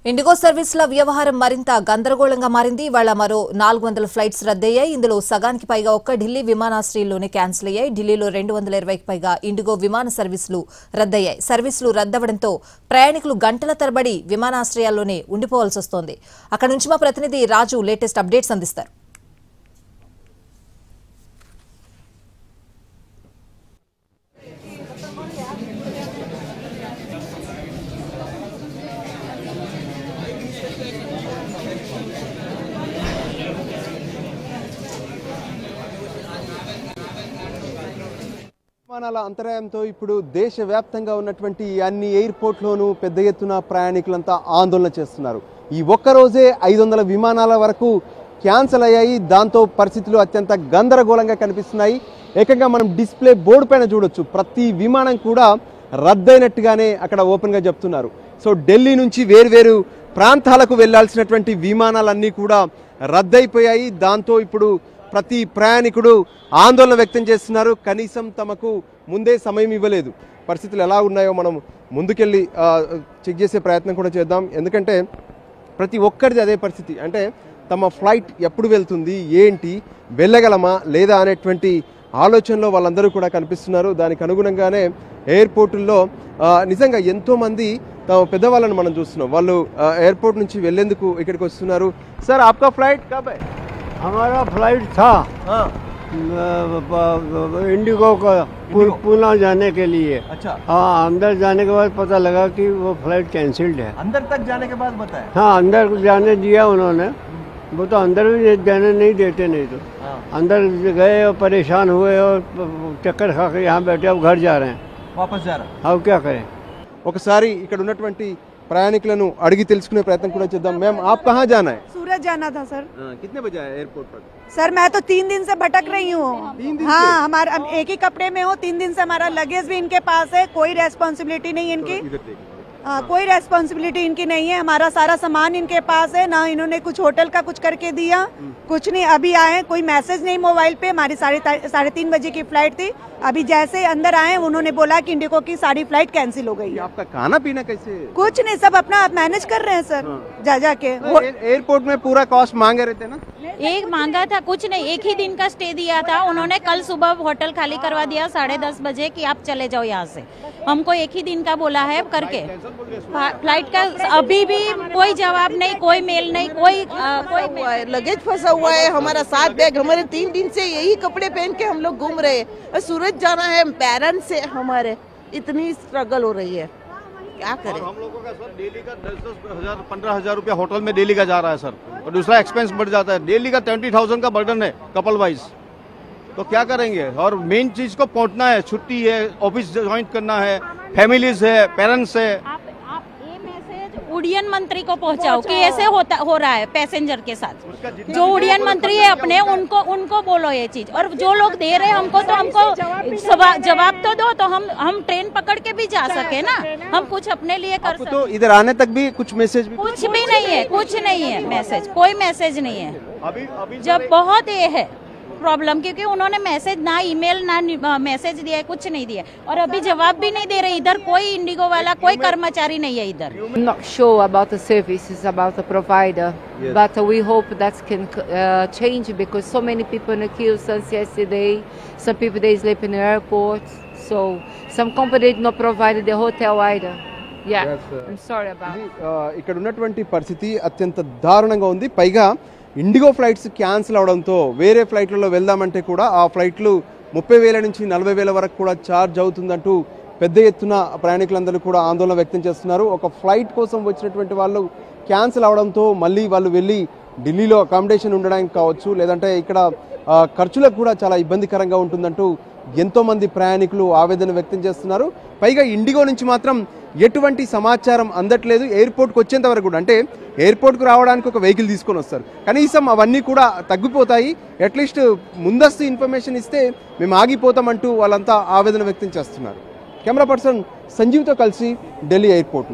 IndiGo సర్వీసుల వ్యవహారం మరింత గందరగోళంగా మారింది. ఇవాళ మరో 400 ఫ్లైట్స్ రద్దయ్యాయి. ఇందులో సగానికి పైగా ఒక్క ఢిల్లీ విమానాశ్రయంలోనే క్యాన్సిల్ అయ్యాయి. ఢిల్లీలో 220కి పైగా ఇండిగో విమాన సర్వీసులు రద్దయ్యాయి. సర్వీసులు రద్దవడంతో ప్రయాణికులు గంటల తరబడి విమానాశ్రయాల్లోనే ఉండిపోవాల్సి వస్తోంది. అక్కడి నుంచి మా ప్రతినిధి రాజు లేటెస్ట్ అప్డేట్స్ అందిస్తారు. విమానాల అంతరాయంతో ఇప్పుడు దేశవ్యాప్తంగా ఉన్నటువంటి అన్ని ఎయిర్పోర్ట్లోనూ పెద్ద ఎత్తున ప్రయాణికులంతా ఆందోళన చేస్తున్నారు. ఈ ఒక్కరోజే 500 విమానాల వరకు క్యాన్సిల్ అయ్యాయి. దాంతో పరిస్థితులు అత్యంత గందరగోళంగా కనిపిస్తున్నాయి. ఏకంగా మనం డిస్ప్లే బోర్డు పైన చూడొచ్చు, ప్రతి విమానం కూడా రద్దయినట్టుగానే అక్కడ ఓపెన్గా చెప్తున్నారు. సో ఢిల్లీ నుంచి వేర్వేరు ప్రాంతాలకు వెళ్లాల్సినటువంటి విమానాలన్నీ కూడా రద్దయిపోయాయి. దాంతో ఇప్పుడు ప్రతి ప్రయాణికుడు ఆందోళన వ్యక్తం చేస్తున్నారు. కనీసం తమకు ముందే సమయం ఇవ్వలేదు. పరిస్థితులు ఎలా ఉన్నాయో మనం ముందుకెళ్ళి చెక్ చేసే ప్రయత్నం కూడా చేద్దాం. ఎందుకంటే ప్రతి ఒక్కరిది అదే పరిస్థితి. అంటే తమ ఫ్లైట్ ఎప్పుడు వెళ్తుంది, ఏంటి, వెళ్ళగలమా లేదా అనేటువంటి ఆలోచనలో వాళ్ళందరూ కూడా కనిపిస్తున్నారు. దానికి అనుగుణంగానే ఎయిర్పోర్టుల్లో నిజంగా ఎంతోమంది తమ పెద్దవాళ్ళను మనం చూస్తున్నాం. వాళ్ళు ఎయిర్పోర్ట్ నుంచి వెళ్లేందుకు ఇక్కడికి వస్తున్నారు. సార్ ఆప్కా ఫ్లైట్ కబ్ హై? हमारा फ्लाइट था इंडिगो का पूना जाने के लिए। अच्छा। हाँ, अंदर जाने के बाद पता लगा कि वो फ्लाइट कैंसिल्ड है। अंदर तक जाने के बाद बताया? हाँ, अंदर जाने दिया उन्होंने। वो तो अंदर भी जाने नहीं देते, नहीं तो अंदर गए और परेशान हुए और चक्कर खा के यहाँ बैठे, अब घर जा रहे हैं, वापस जा रहे हैं। अब क्या करें? ఒకసారి ఇక్కడ ఉన్నటువంటి ప్రయాణికులను అడిగి తెలుసుకునే ప్రయత్నం కూడా చేద్దాం. मैम आप कहाँ जाना है? सूरत जाना था सर। कितने बजे आए एयरपोर्ट पर? सर मैं तो 3 दिन से भटक रही हूँ। 3 दिन हाँ, से? हमारा एक ही कपड़े में हो, 3 दिन से हमारा लगेज भी इनके पास है, कोई रेस्पॉन्सिबिलिटी नहीं इनकी। इधर देखिए। कोई रेस्पॉन्सिबिलिटी इनकी नहीं है। हमारा सारा सामान इनके पास है, ना इन्होंने कुछ होटल का कुछ करके दिया, कुछ नहीं। अभी आए, कोई मैसेज नहीं मोबाइल पे। हमारी 3:30 बजे की फ्लाइट थी। अभी जैसे अंदर आए उन्होंने बोला कि इंडिगो की सारी फ्लाइट कैंसिल हो गई है। आपका खाना पीना कैसे? कुछ नहीं, सब अपना आप मैनेज कर रहे हैं सर। जा के एयरपोर्ट में पूरा कॉस्ट मांगे रहते ना? एक मांगा था, कुछ नहीं, एक ही दिन का स्टे दिया था उन्होंने। कल सुबह होटल खाली करवा दिया 10:30 बजे कि आप चले जाओ यहाँ से। हमको एक ही दिन का बोला है करके। फ्लाइट का अभी भी कोई जवाब नहीं, कोई मेल नहीं, कोई लगेज फंसा हुआ है। हमारा 7 बैग, हमारे 3 दिन से यही कपड़े पहन के हम लोग घूम रहे हैं। सूरत जाना है, पेरेंट्स से हमारे इतनी स्ट्रगल हो रही है, क्या करें? हम लोगों का सर डेली का 10,000 15,000 रुपया होटल में डेली का जा रहा है सर, और दूसरा एक्सपेंस बढ़ जाता है। डेली का 20,000 का बर्डन है कपल वाइज, तो क्या करेंगे? और मेन चीज को पहुंचना है, छुट्टी है, ऑफिस ज्वाइन करना है, फैमिलीज है, पेरेंट्स है। आप ये मैसेज उड़ियन मंत्री को पहुंचाओ कि ऐसे हो रहा है पैसेंजर के साथ। जो उड़ियन मंत्री है अपने, उनको बोलो ये चीज। और जो लोग दे रहे हैं हमको, तो हमको जवाब तो दो, तो हम ट्रेन पकड़ के भी जा सके ना, हम कुछ अपने लिए कर सके। तो इधर आने तक भी कुछ मैसेज भी? कुछ भी नहीं है, कुछ नहीं है मैसेज, कोई मैसेज नहीं है। अभी जब बहुत ये है प्रॉब्लम, क्योंकि उन्होंने मैसेज ना ईमेल ना मैसेज दिया है, कुछ नहीं दिया, और अभी जवाब भी नहीं दे रहे। इधर कोई इंडिगो वाला, कोई कर्मचारी नहीं है इधर। I'm not sure about the services, about the provider, yes. But we hope that can change, because so many people in the queue since yesterday. Some people they sleep in the airport, so some company did not provide the hotel either. Yeah, yes, I'm sorry about it. ఇక్కడ ఉన్నటువంటి పరిస్థితి అత్యంత దారుణంగా ఉంది. పైగా IndiGo flights cancel అవడంతో వేరే ఫ్లైట్లలో వెళ్దామంటే కూడా ఆ ఫ్లైట్లు 30,000 నుంచి 40,000 వరకు కూడా ఛార్జ్ అవుతుందంటూ పెద్ద ఎత్తున ప్రయాణికులందరూ కూడా ఆందోళన వ్యక్తం చేస్తున్నారు. ఒక ఫ్లైట్ కోసం వచ్చినటువంటి వాళ్ళు క్యాన్సిల్ అవడంతో మళ్ళీ వాళ్ళు వెళ్ళి ఢిల్లీలో అకామిడేషన్ ఉండడానికి కావచ్చు, లేదంటే ఇక్కడ ఖర్చులకు కూడా చాలా ఇబ్బందికరంగా ఉంటుందంటూ ఎంతోమంది ప్రయాణికులు ఆవేదన వ్యక్తం చేస్తున్నారు. పైగా ఇండిగో నుంచి మాత్రం ఎటువంటి సమాచారం అందట్లేదు. ఎయిర్పోర్ట్కి వచ్చేంత వరకు కూడా, అంటే ఎయిర్పోర్ట్కు రావడానికి ఒక వెహికల్ తీసుకొని వస్తారు, కనీసం అవన్నీ కూడా తగ్గిపోతాయి. అట్లీస్ట్ ముందస్తు ఇన్ఫర్మేషన్ ఇస్తే మేము ఆగిపోతామంటూ వాళ్ళంతా ఆవేదన వ్యక్తం చేస్తున్నారు. కెమెరా పర్సన్ సంజీవ్తో కలిసి ఢిల్లీ ఎయిర్పోర్ట్.